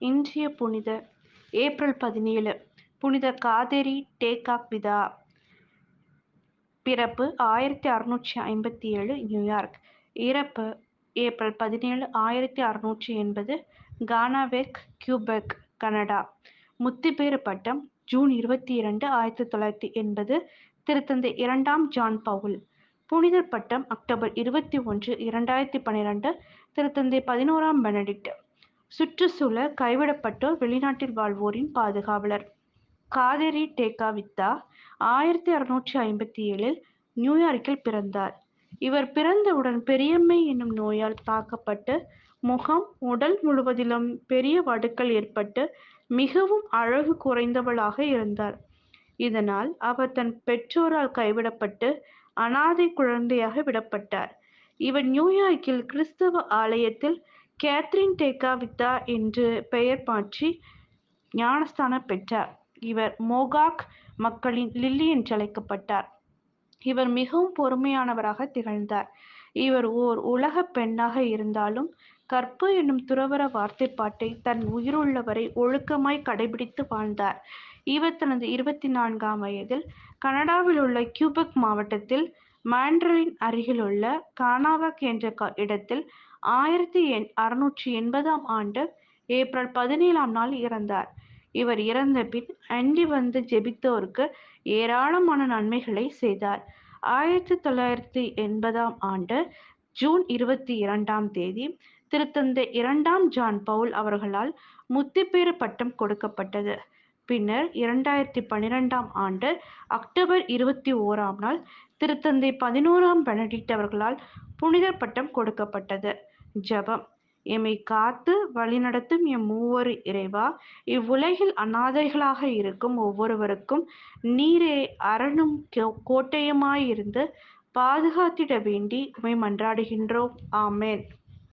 இன்றைய புனிதர் ஏப்ரல் 17 புனித காதேரி டேகாக்விதா. பிறப்பு 1657 நியூயார்க். இறப்பு ஏப்ரல் 17, 1680 கானாவெக், கியூபெக், கனடா. முத்திப்பேறு பட்டம் ஜூன் 22, 1980 திருத்தந்தை 2ஆம் ஜான் பவுல். புனிதர் பட்டம் அக்டோபர் 21, 2012 திருத்தந்தை 11ஆம் பெனடிக்ட். சுற்றுச்சூழல் கைவிடப்பட்டோர் வெளிநாட்டில் வாழ்வோரின் பாதுகாவலர். காதேரி டேகாக்விதா 1657 நியூயார்க்கில் பிறந்தார். இவர் பிறந்தவுடன் பெரியம்மை என்னும் நோயால் தாக்கப்பட்டு முகம், உடல் முழுவதிலும் பெரிய வடுக்கள் ஏற்பட்டு மிகவும் அழகு குறைந்தவளாக இருந்தார். இதனால் அவர் தன் பெற்றோரால் கைவிடப்பட்டு அனாதை குழந்தையாக விடப்பட்டார். இவர் நியூயார்க்கில் கிறிஸ்தவ ஆலயத்தில் கேத்ரின் டேகாக்விதா என்று பெயர் மாற்றி ஞானஸ்தானம் பெற்றார். இவர் மோகாக் மக்களின் லில்லி என்றழைக்கப்பட்டார். இவர் மிகவும் பொறுமையானவராக திகழ்ந்தார். இவர் ஓர் உலக பெண்ணாக இருந்தாலும் கற்பு என்னும் துறவற வார்த்தைப்பாட்டை தன் உயிருள்ளவரை ஒழுக்கமாய் கடைபிடித்து வாழ்ந்தார். இவர் தனது 24ஆம் வயதில் கனடாவில் உள்ள கியூபெக் மாவட்டத்தில் மாண்ட்ரிலின் அருகிலுள்ள கானாவக் என்ற இடத்தில் 1680ஆம் ஆண்டு ஏப்ரல் 17ஆம் நாள் இறந்தார். இவர் இறந்த பின் அண்டி வந்து ஜெபித்தோருக்கு ஏராளமான நன்மைகளை செய்தார். 1980ஆம் ஆண்டு ஜூன் 22ஆம் தேதி திருத்தந்தை 2ஆம் ஜான் பவுல் அவர்களால் முத்திப்பேறு பட்டம் கொடுக்கப்பட்டது. பின்னர் 2012ஆம் ஆண்டு அக்டோபர் 21ஆம் நாள் திருத்தந்தை 11ஆம் பெனடிக்ட் அவர்களால் புனிதர் பட்டம் கொடுக்கப்பட்டது. ஜெபம். எம்மை காத்து வழிநடத்தும் எம் மூவொரு இறைவா, இவ்வுலகில் அனாதைகளாக இருக்கும் ஒவ்வொருவருக்கும் நீரே அரணும் கோட்டையுமாயிருந்து பாதுகாத்திட வேண்டி உம்மை மன்றாடுகின்றோம். ஆமென்.